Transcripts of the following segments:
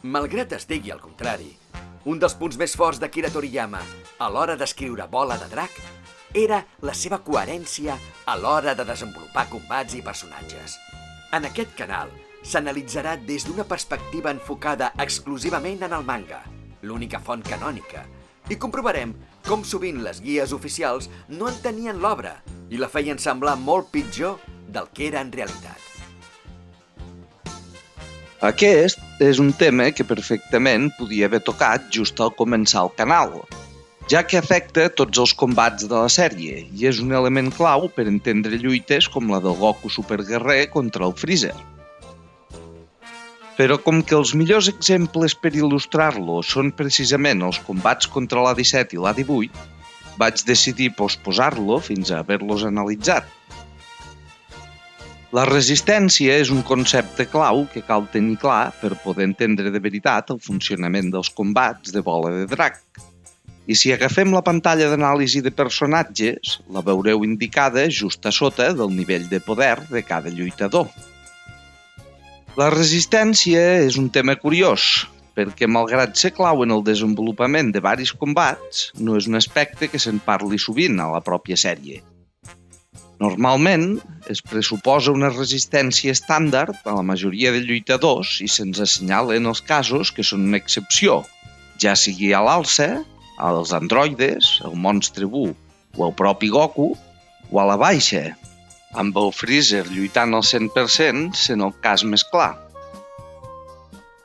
Malgrat es digui al contrari, un dels punts més forts d'Akira Toriyama a l'hora d'escriure Bola de Drac era la seva coherència a l'hora de desenvolupar combats i personatges. En aquest canal s'analitzarà des d'una perspectiva enfocada exclusivament en el manga, l'única font canònica, i comprovarem com sovint les guies oficials no entenien l'obra i la feien semblar molt pitjor del que era en realitat. Aquest és un tema que perfectament podia haver tocat just al començar el canal, ja que afecta tots els combats de la sèrie i és un element clau per entendre lluites com la del Goku Superguerrer contra el Freezer. Però com que els millors exemples per il·lustrar-lo són precisament els combats contra l'A-17 i l'A-18, vaig decidir posposar-lo fins a haver-los analitzat. La resistència és un concepte clau que cal tenir clar per poder entendre de veritat el funcionament dels combats de Bola de Drac. I si agafem la pantalla d'anàlisi de personatges, la veureu indicada just a sota del nivell de poder de cada lluitador. La resistència és un tema curiós, perquè malgrat ser clau en el desenvolupament de varis combats, no és un aspecte que se'n parli sovint a la pròpia sèrie. Normalment, es pressuposa una resistència estàndard a la majoria de lluitadors i se'ns assenyalen els casos que són una excepció, ja sigui a l'alça, als androides, al monstre Buu o al propi Goku, o a la baixa, amb el Freezer lluitant al 100% sent el cas més clar.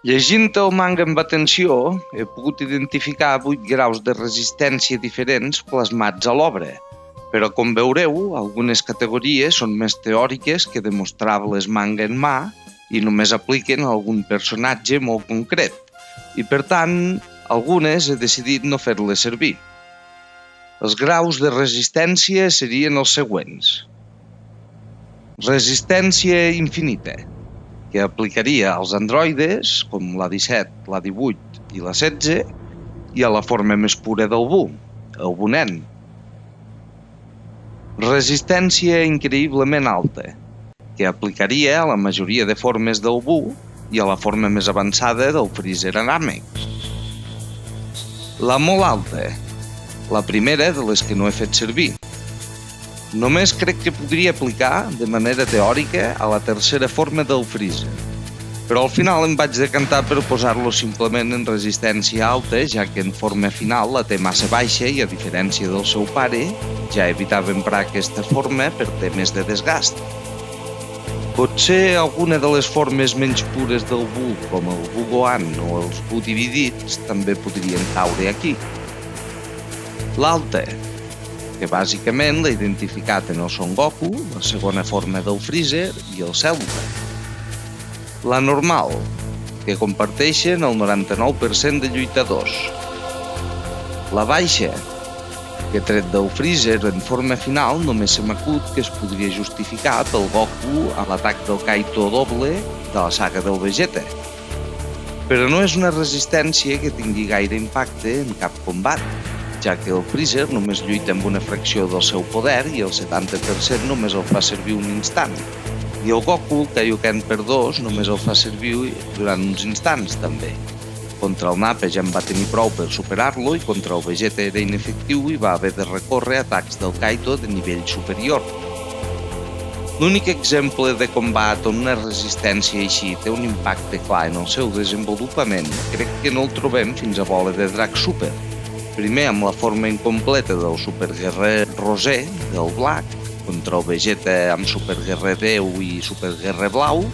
Llegint el manga amb atenció, he pogut identificar 8 graus de resistència diferents plasmats a l'obra, però com veureu, algunes categories són més teòriques que demostrables manga en mà i només apliquen a algun personatge molt concret, i per tant, algunes he decidit no fer-les servir. Els graus de resistència serien els següents. Resistència infinita, que aplicaria als androides, com l'A-17, l'A-18 i l'A-16, i a la forma més pura del Buu, el Bunen. Resistència increïblement alta, que aplicaria a la majoria de formes del Buu i a la forma més avançada del Freezer Namek. La molt alta, la primera de les que no he fet servir. Només crec que podria aplicar de manera teòrica a la tercera forma del Freezer, però al final em vaig decantar per posar-lo simplement en resistència alta, ja que en forma final la té massa baixa i, a diferència del seu pare, ja evitava emprar aquesta forma per temes de desgast. Potser alguna de les formes menys pures del Buu, com el Buu Gohan o els Buu dividits, també podrien caure aquí. L'alta, que bàsicament l'he identificat en el Son Goku, la segona forma del Freezer i el Cell. La normal, que comparteixen el 99% de lluitadors. La baixa, que tret del Freezer en forma final només se m'acut que es podria justificar pel Goku a l'atac del Kaito doble de la saga del Vegeta. Però no és una resistència que tingui gaire impacte en cap combat, ja que el Freezer només lluita amb una fracció del seu poder i el 70% només el fa servir un instant. I el Goku, el Kaioken per 2, només el fa servir durant uns instants, també. Contra el Nappa ja en va tenir prou per superar-lo i contra el Vegeta era inefectiu i va haver de recórrer a atacs del Kaito de nivell superior. L'únic exemple de combat on una resistència així té un impacte clar en el seu desenvolupament crec que no el trobem fins a Bola de Drac Super. Primer amb la forma incompleta del Superguerrer Roser, del Black, contra el Vegeta amb Superguerrer 10 i Superguerrer Blau,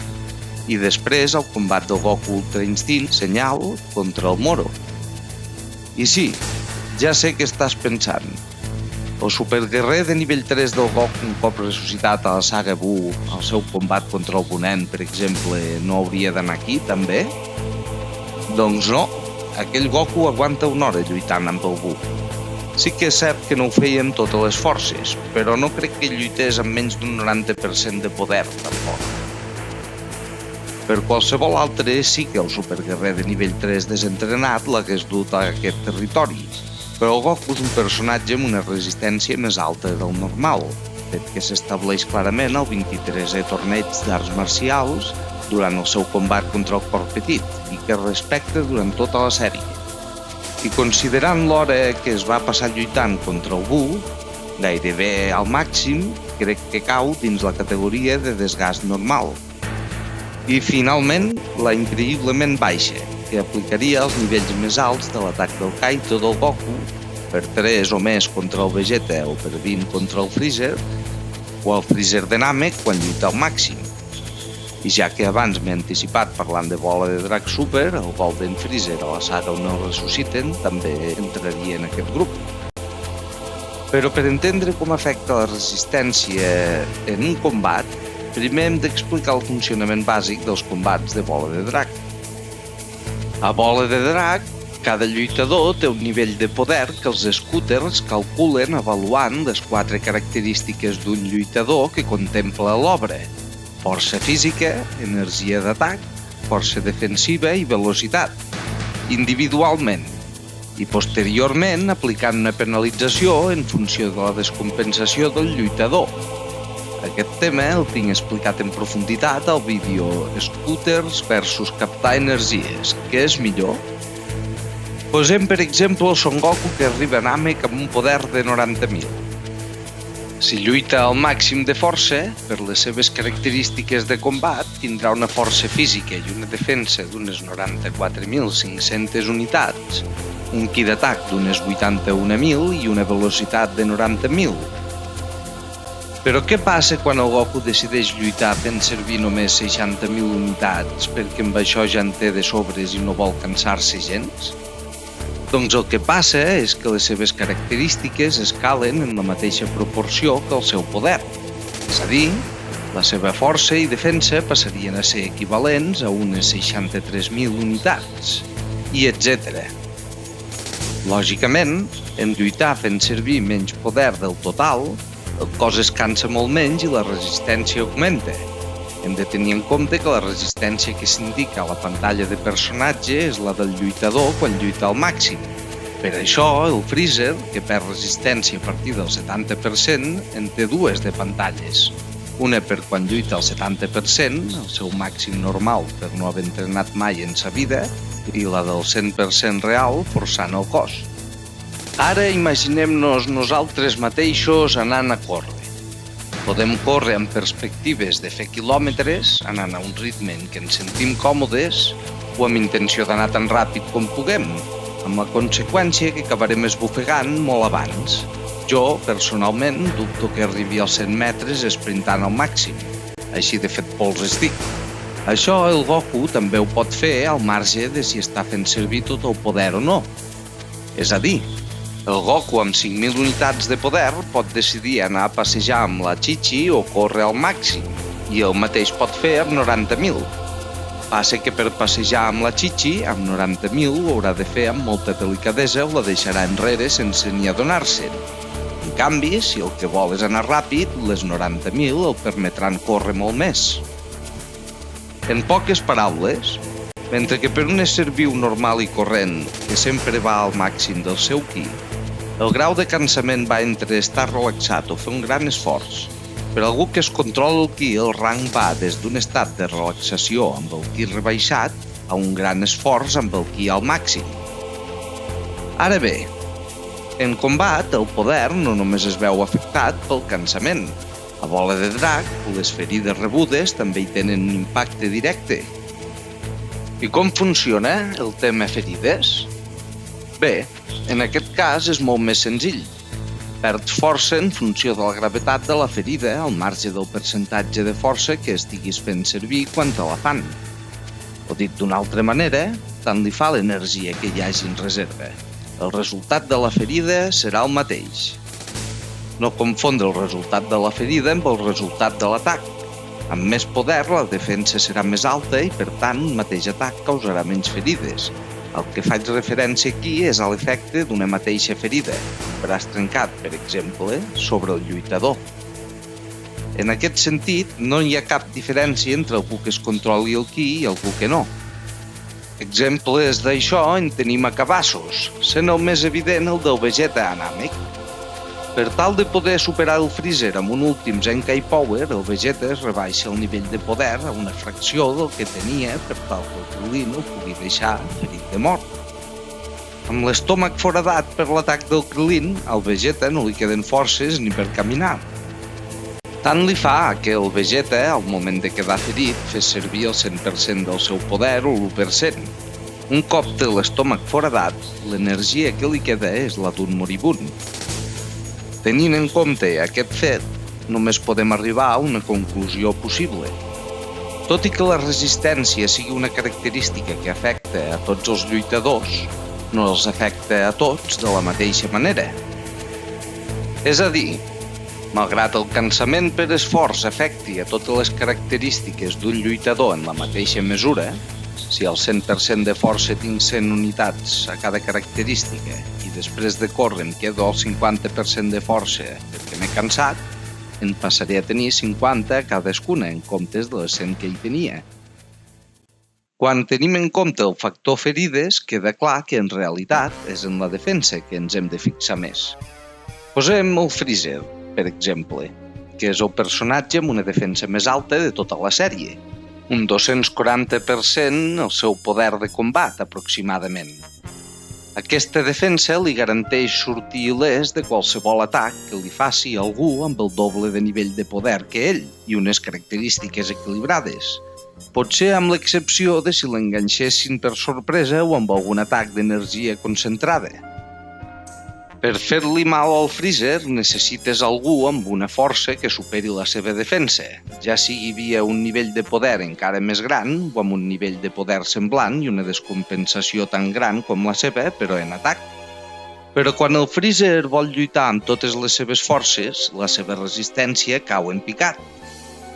i després el combat del Goku Ultra Instinct Senyal contra el Moro. I sí, ja sé què estàs pensant. El Superguerrer de nivell 3 del Goku un cop ressuscitat a la saga Buu, al seu combat contra el Bunen, per exemple, no hauria d'anar aquí, també? Doncs no, aquell Goku aguanta una hora lluitant amb el Buu. Sí que és cert que no ho feia amb totes les forces, però no crec que lluités amb menys d'un 90% de poder, tampoc. Per qualsevol altre, sí que el Superguerrer de nivell 3 desentrenat l'hagués dut a aquest territori, però el Goku és un personatge amb una resistència més alta del normal, fet que s'estableix clarament al 23è torneig d'arts marcials durant el seu combat contra el cor petit i que es respecta durant tota la sèrie. I considerant l'hora que es va passar lluitant contra el Buu, gairebé al màxim, crec que cau dins la categoria de desgast normal. I finalment, la increïblement baixa, que aplicaria als nivells més alts de l'atac del Kaito del Goku, per 3 o més contra el Vegeta o per 20 contra el Freezer, o el Freezer de Namek quan lluita al màxim. I ja que abans m'he anticipat parlant de Bola de Drac Super, el Golden Freezer a la saga on el ressusciten també entraria en aquest grup. Però per entendre com afecta la resistència en un combat, primer hem d'explicar el funcionament bàsic dels combats de Bola de Drac. A Bola de Drac, cada lluitador té un nivell de poder que els scooters calculen avaluant les 4 característiques d'un lluitador que contempla l'obra: força física, energia d'atac, força defensiva i velocitat, individualment, i posteriorment aplicant una penalització en funció de la descompensació del lluitador. Aquest tema el tinc explicat en profunditat al vídeo Scooters versus captar energies. Què és millor? Posem, per exemple, el Son Goku que arriba a Namek amb un poder de 90.000. Si lluita al màxim de força, per les seves característiques de combat, tindrà una força física i una defensa d'unes 94.500 unitats, un ki d'atac d'unes 81.000 i una velocitat de 90.000. Però què passa quan el Goku decideix lluitar fent servir només 60.000 unitats perquè amb això ja en té de sobres i no vol cansar-se gens? Doncs el que passa és que les seves característiques escalen en la mateixa proporció que el seu poder. És a dir, la seva força i defensa passarien a ser equivalents a unes 63.000 unitats, i etc. Lògicament, en lluitar fent servir menys poder del total, el cos es cansa molt menys i la resistència augmenta. Hem de tenir en compte que la resistència que s'indica a la pantalla de personatge és la del lluitador quan lluita al màxim. Per això, el Freezer, que perd resistència a partir del 70%, en té dues de pantalles. Una per quan lluita al 70%, el seu màxim normal per no haver entrenat mai en sa vida, i la del 100% real forçant el cos. Ara imaginem-nos nosaltres mateixos anant a córrer. Podem córrer amb perspectives de fer quilòmetres, anant a un ritme en què ens sentim còmodes, o amb intenció d'anar tan ràpid com puguem, amb la conseqüència que acabarem esbufegant molt abans. Jo, personalment, dubto que arribi als 100 metres esprintant al màxim. Així de fet pols estic. Això el Goku també ho pot fer al marge de si està fent servir tot el poder o no. És a dir, el Goku amb 5.000 unitats de poder pot decidir anar a passejar amb la Chi-Chi o córrer al màxim, i el mateix pot fer amb 90.000. Passa que per passejar amb la Chi-Chi, amb 90.000, ho haurà de fer amb molta delicadesa o la deixarà enrere sense ni adonar-se'n. En canvi, si el que vol és anar ràpid, les 90.000 el permetran córrer molt més. En poques paraules, mentre que per un ésser viu normal i corrent, que sempre va al màxim del seu ki, el grau de cansament va entre estar relaxat o fer un gran esforç. Per algú que es controla el ki, el rang va des d'un estat de relaxació amb el ki rebaixat a un gran esforç amb el ki al màxim. Ara bé, en combat, el poder no només es veu afectat pel cansament. A Bola de Drac, les ferides rebudes també hi tenen un impacte directe. I com funciona el tema ferides? Bé, en aquest cas és molt més senzill. Perds força en funció de la gravetat de la ferida al marge del percentatge de força que estiguis fent servir quan te la fan. O dit d'una altra manera, tant li fa l'energia que hi hagi en reserva. El resultat de la ferida serà el mateix. No confondre el resultat de la ferida amb el resultat de l'atac. Amb més poder, la defensa serà més alta i, per tant, un mateix atac causarà menys ferides. El que faig referència aquí és a l'efecte d'una mateixa ferida, braç trencat, per exemple, sobre el lluitador. En aquest sentit, no hi ha cap diferència entre algú que es controli el ki i algú que no. Exemples d'això en tenim a cabassos, sent el més evident el del Vegeta a Namek. Per tal de poder superar el freezer amb un últim Zenkai Power, el Vegeta es rebaixa el nivell de poder a una fracció del que tenia per tal que el Krillin el pugui deixar ferit de mort. Amb l'estómac foradat per l'atac del Krillin, al Vegeta no li queden forces ni per caminar. Tant li fa que el Vegeta, al moment de quedar ferit, fes servir el 100% del seu poder o l'1%. Un cop té l'estómac foradat, l'energia que li queda és la d'un moribund. Tenint en compte aquest fet, només podem arribar a una conclusió possible. Tot i que la resistència sigui una característica que afecta a tots els lluitadors, no els afecta a tots de la mateixa manera. És a dir, malgrat el cansament per esforç afecti a totes les característiques d'un lluitador en la mateixa mesura, si al 100% de força tinc 100 unitats a cada característica i després de córrer em quedo al 50% de força perquè m'he cansat, en passaré a tenir 50 a cadascuna en comptes de les 100 que hi tenia. Quan tenim en compte el factor ferides, queda clar que en realitat és en la defensa que ens hem de fixar més. Posem el Freezer, per exemple, que és el personatge amb una defensa més alta de tota la sèrie, un 240% el seu poder de combat, aproximadament. Aquesta defensa li garanteix sortir il·lès de qualsevol atac que li faci algú amb el doble de nivell de poder que ell i unes característiques equilibrades. Potser amb l'excepció de si l'enganxessin per sorpresa o amb algun atac d'energia concentrada. Per fer-li mal al Freezer necessites algú amb una força que superi la seva defensa, ja sigui via un nivell de poder encara més gran o amb un nivell de poder semblant i una descompensació tan gran com la seva, però en atac. Però quan el Freezer vol lluitar amb totes les seves forces, la seva resistència cau en picat.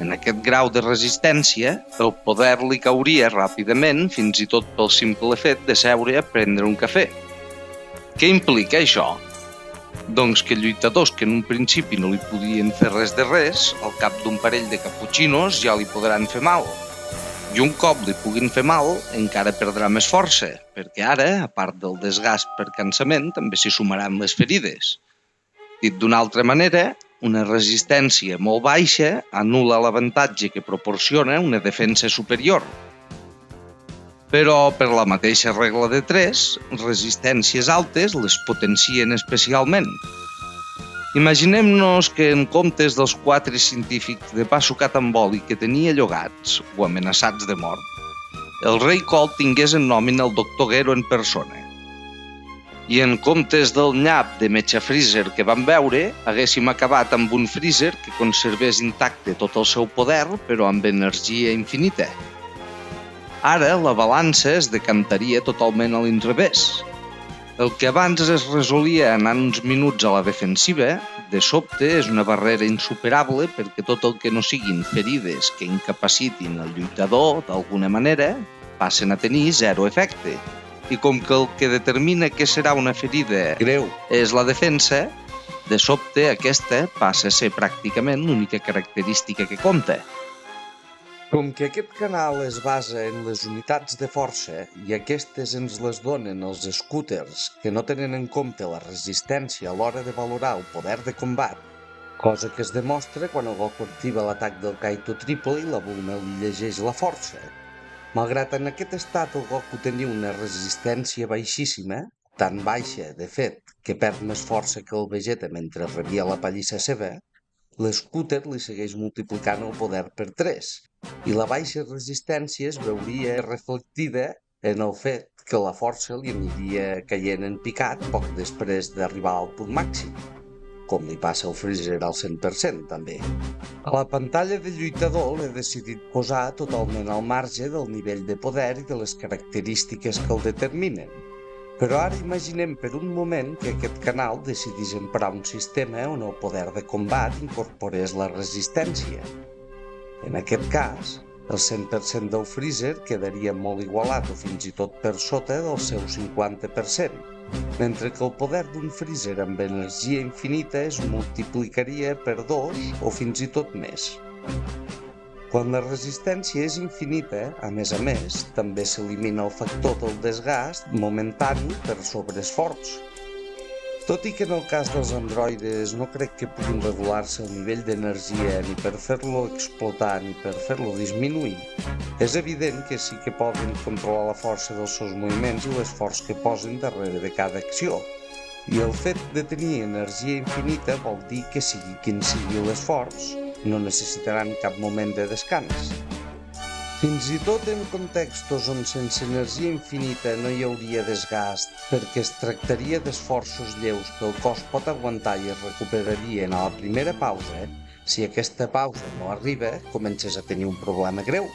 En aquest grau de resistència, el poder li cauria ràpidament fins i tot pel simple fet de seure a prendre un cafè. Què implica això? Doncs que lluitadors que en un principi no li podien fer res de res, al cap d'un parell de caputxinos ja li podran fer mal. I un cop li puguin fer mal, encara perdrà més força, perquè ara, a part del desgast per cansament, també s'hi sumaran les ferides. Dit d'una altra manera, una resistència molt baixa anul·la l'avantatge que proporciona una defensa superior. Però, per la mateixa regla de 3, resistències altes les potencien especialment. Imaginem-nos que en comptes dels 4 científics de pa sucat amb oli que tenia llogats o amenaçats de mort, el rei Colt tingués en nòmina el Dr. Gero en persona. I en comptes del nyap de metge Freezer que vam veure, haguéssim acabat amb un Freezer que conservés intacte tot el seu poder, però amb energia infinita. Ara la balança es decantaria totalment a l'inrevés. El que abans es resolia anant uns minuts a la defensiva, de sobte és una barrera insuperable perquè tot el que no siguin ferides que incapacitin el lluitador d'alguna manera passen a tenir 0 efecte. I com que el que determina què serà una ferida greu és la defensa, de sobte aquesta passa a ser pràcticament l'única característica que compta. Com que aquest canal es basa en les unitats de força i aquestes ens les donen els scooters que no tenen en compte la resistència a l'hora de valorar el poder de combat, cosa que es demostra quan el Goku activa l'atac del Kaito triple i la Bulma li llegeix la força. Malgrat en aquest estat el Goku tenia una resistència baixíssima, tan baixa, de fet, que perd més força que el Vegeta mentre rebia la pallissa seva, l'Scooter li segueix multiplicant el poder per 3, i la baixa resistència es veuria reflectida en el fet que la força li aniria caient en picat poc després d'arribar al punt màxim, com li passa al Freezer al 100% també. A la pantalla de lluitador l'he decidit posar totalment al marge del nivell de poder i de les característiques que el determinen. Però ara imaginem per un moment que aquest canal decidís emprar un sistema on el poder de combat incorporés la resistència. En aquest cas, el 100% del Freezer quedaria molt igualat o fins i tot per sota del seu 50%, mentre que el poder d'un Freezer amb energia infinita es multiplicaria per 2 o fins i tot més. Quan la resistència és infinita, a més, també s'elimina el factor del desgast momentani per sobreesforç. Tot i que en el cas dels androides no crec que puguin regular-se el nivell d'energia ni per fer-lo explotar ni per fer-lo disminuir, és evident que sí que poden controlar la força dels seus moviments i l'esforç que posen darrere de cada acció. I el fet de tenir energia infinita vol dir que sigui quin sigui l'esforç, no necessitaran cap moment de descans. Fins i tot en contextos on sense energia infinita no hi hauria desgast, perquè es tractaria d'esforços lleus que el cos pot aguantar i es recuperarien a la primera pausa, si aquesta pausa no arriba, comences a tenir un problema greu.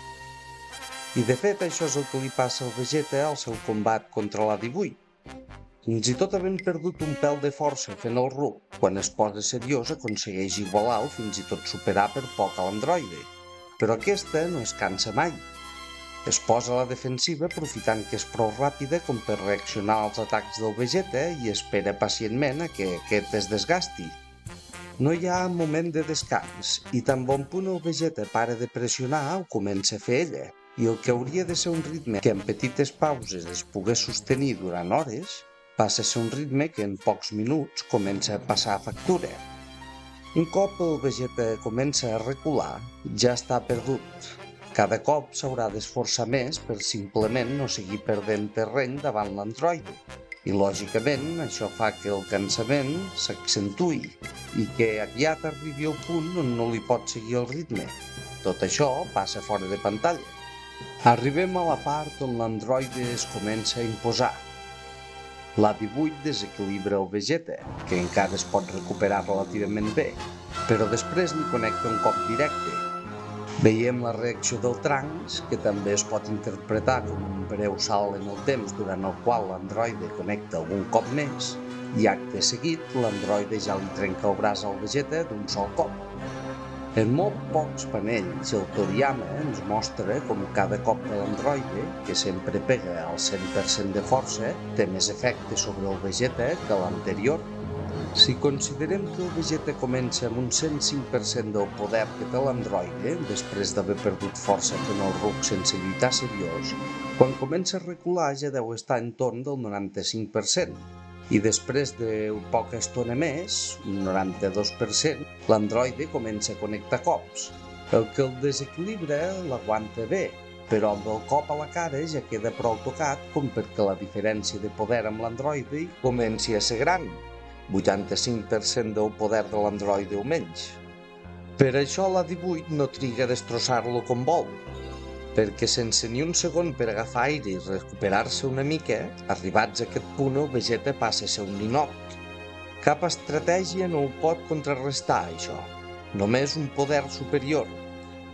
I de fet això és el que li passa al Vegeta al seu combat contra l'A18. Fins i tot havent perdut un pèl de força fent el ruc, quan es posa seriós aconsegueix igualar o fins i tot superar per poc a l'androide. Però aquesta no es cansa mai. Es posa a la defensiva aprofitant que és prou ràpida com per reaccionar als atacs del Vegeta i espera pacientment a que aquest es desgasti. No hi ha moment de descans i tan bon punt el Vegeta para de pressionar ho comença a fer ella. I el que hauria de ser un ritme que en petites pauses es pogués sostenir durant hores passa a ser un ritme que en pocs minuts comença a passar factura. Un cop el Vegeta comença a recular, ja està perdut. Cada cop s'haurà d'esforçar més per simplement no seguir perdent terreny davant l'androide. I lògicament això fa que el cansament s'accentui i que aviat arribi al punt on no li pot seguir el ritme. Tot això passa fora de pantalla. Arribem a la part on l'androide es comença a imposar. L'A18 desequilibra el Vegeta, que encara es pot recuperar relativament bé, però després li connecta un cop directe. Veiem la reacció del Trunks, que també es pot interpretar com un breu salt en el temps durant el qual l'androide connecta algun cop més, i acte seguit l'androide ja li trenca el braç al Vegeta d'un sol cop. En molt pocs panells, el Toriyama ens mostra com cada cop de l'androide, que sempre pega al 100% de força, té més efecte sobre el Vegeta que l'anterior. Si considerem que el Vegeta comença amb un 105% del poder que té l'androide, després d'haver perdut força fent el ruc sense lluitar seriós, quan comença a recular ja deu estar entorn del 95%. I després de poca estona més, un 92%, l'androide comença a connectar cops. El que el desequilibra l'aguanta bé, però amb el cop a la cara ja queda prou tocat com perquè la diferència de poder amb l'androide comenci a ser gran, 85% del poder de l'androide o menys. Per això l'A18 no triga a destrossar-lo com vol, perquè sense ni un segon per agafar aire i recuperar-se una mica, arribats a aquest punt el Vegeta passa a ser un ninot. Cap estratègia no ho pot contrarrestar, això. Només un poder superior.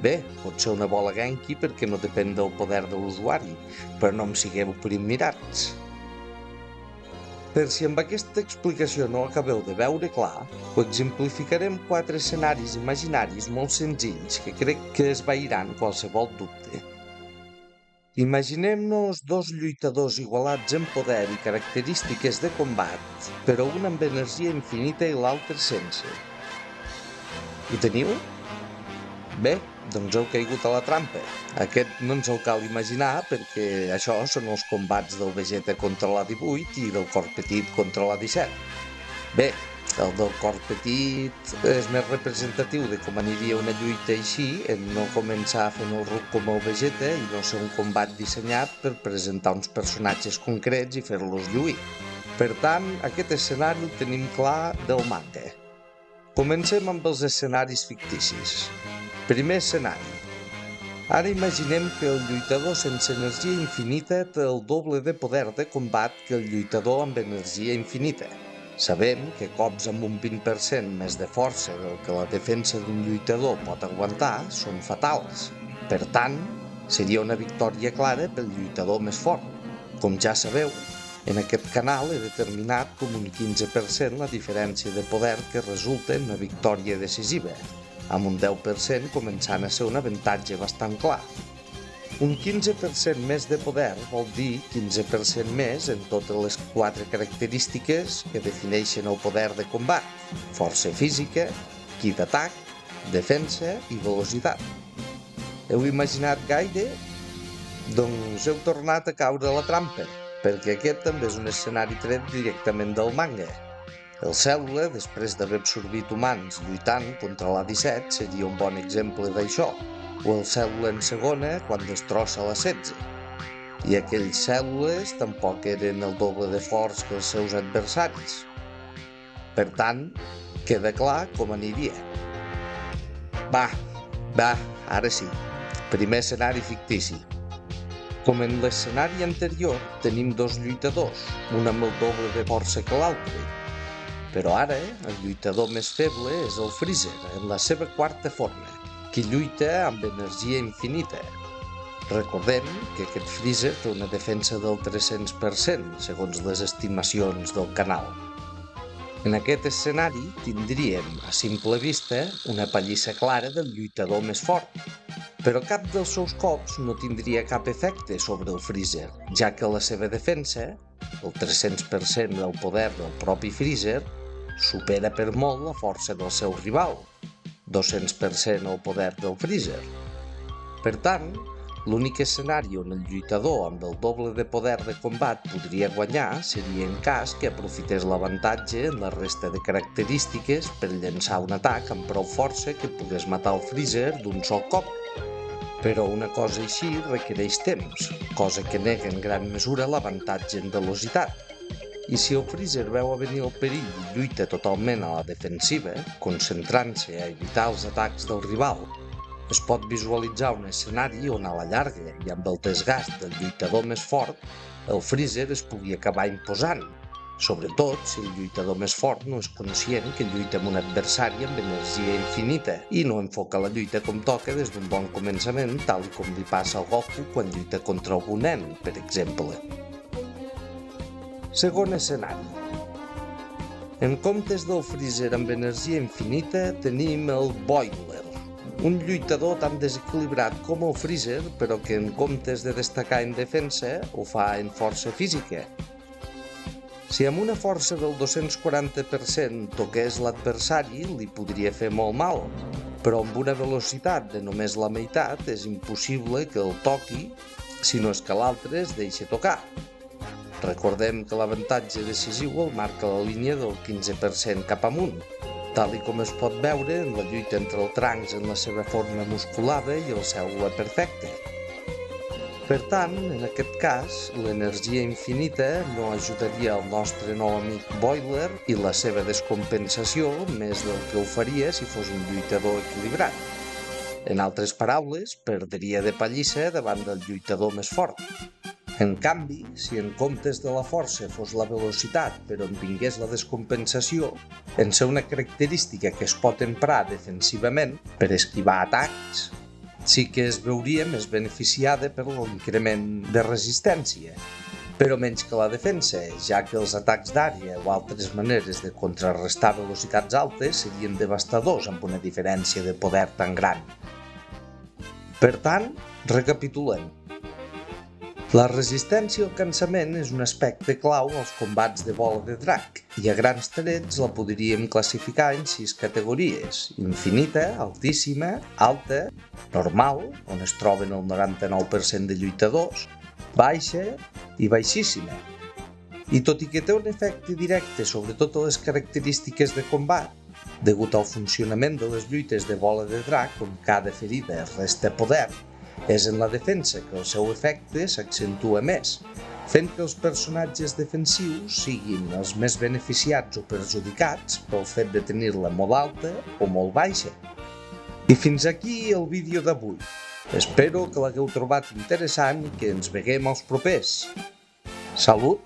Bé, pot ser una bola Genki perquè no depèn del poder de l'usuari, però no em sigueu primmirats. Per si amb aquesta explicació no acabeu de veure clar, ho exemplificaré amb 4 escenaris imaginaris molt senzills que crec que esvairan qualsevol dubte. Imaginem-nos 2 lluitadors igualats en poder i característiques de combat, però un amb energia infinita i l'altre sense. Ho teniu? Bé, doncs heu caigut a la trampa. Aquest no ens el cal imaginar perquè això són els combats del Vegeta contra l'A18 i del Cor Petit contra l'A17. Bé, el del Cor Petit és més representatiu de com aniria una lluita així en no començar fent el ruc com el Vegeta i no ser un combat dissenyat per presentar uns personatges concrets i fer-los lluir. Per tant, aquest escenari el tenim clar del manga. Comencem amb els escenaris ficticis. Primer escenari. Ara imaginem que el lluitador sense energia infinita té el doble de poder de combat que el lluitador amb energia infinita. Sabem que cops amb un 20% més de força del que la defensa d'un lluitador pot aguantar són fatals. Per tant, seria una victòria clara pel lluitador més fort. Com ja sabeu, en aquest canal he determinat com un 15% la diferència de poder que resulta en una victòria decisiva, amb un 10% començant a ser un avantatge bastant clar. Un 15% més de poder vol dir 15% més en totes les 4 característiques que defineixen el poder de combat: força física, ki d'atac, defensa i velocitat. Heu imaginat gaire? Doncs heu tornat a caure a la trampa, perquè aquest també és un escenari tret directament del manga. El cèl·lula, després d'haver absorbit humans lluitant contra l'A-17, seria un bon exemple d'això, o el cèl·lula en segona quan destrossa l'A-16. I aquells cèl·lules tampoc eren el doble de forts que els seus adversaris. Per tant, queda clar com aniria. Va, ara sí. Primer escenari fictici. Com en l'escenari anterior, tenim dos lluitadors, un amb el doble de força que l'altre. Però ara, el lluitador més feble és el Freezer, en la seva quarta forma, qui lluita amb energia infinita. Recordem que aquest Freezer té una defensa del 300%, segons les estimacions del canal. En aquest escenari tindríem, a simple vista, una pallissa clara del lluitador més fort, però cap dels seus cops no tindria cap efecte sobre el Freezer, ja que la seva defensa, el 300% del poder del propi Freezer, supera per molt la força del seu rival, 200% el poder del Freezer. Per tant, l'únic escenari on el lluitador amb el doble de poder de combat podria guanyar seria en cas que aprofités l'avantatge en la resta de característiques per llançar un atac amb prou força que pogués matar el Freezer d'un sol cop. Però una cosa així requereix temps, cosa que nega en gran mesura l'avantatge en velocitat. I si el Freezer veu a venir el perill i lluita totalment a la defensiva, concentrant-se a evitar els atacs del rival, es pot visualitzar un escenari on a la llarga i amb el desgast del lluitador més fort, el Freezer es pugui acabar imposant, sobretot si el lluitador més fort no és conscient que lluita amb un adversari amb energia infinita i no enfoca la lluita com toca des d'un bon començament, tal com li passa al Goku quan lluita contra algun nen, per exemple. Segon escenari. En comptes del Freezer amb energia infinita tenim el Boiler, un lluitador tan desequilibrat com el Freezer, però que en comptes de destacar en defensa ho fa en força física. Si amb una força del 240% toqués l'adversari, li podria fer molt mal, però amb una velocitat de només la meitat és impossible que el toqui, si no és que l'altre es deixi tocar. Recordem que l'avantatge decisiu el marca la línia del 15% cap amunt, tal com es pot veure en la lluita entre el Trunks en la seva forma musculada i el cèl·lula perfecte. Per tant, en aquest cas, l'energia infinita no ajudaria el nostre nou amic Boiler i la seva descompensació més del que ho faria si fos un lluitador equilibrat. En altres paraules, perdria de pallissa davant del lluitador més fort. En canvi, si en comptes de la força fos la velocitat però en vingués la descompensació, en ser una característica que es pot emprar defensivament per esquivar atacs, sí que es veuria més beneficiada per l'increment de resistència, però menys que la defensa, ja que els atacs d'àrea o altres maneres de contrarrestar velocitats altes serien devastadors amb una diferència de poder tan gran. Per tant, recapitulem. La resistència al cansament és un aspecte clau als combats de bola de drac i a grans trets la podríem classificar en 6 categories: infinita, altíssima, alta, normal, on es troben el 99% de lluitadors, baixa i baixíssima. I tot i que té un efecte directe sobre totes les característiques de combat, degut al funcionament de les lluites de bola de drac on cada ferida resta poder, és en la defensa que el seu efecte s'accentua més, fent que els personatges defensius siguin els més beneficiats o perjudicats pel fet de tenir-la molt alta o molt baixa. I fins aquí el vídeo d'avui. Espero que l'hagueu trobat interessant i que ens veiem als propers. Salut!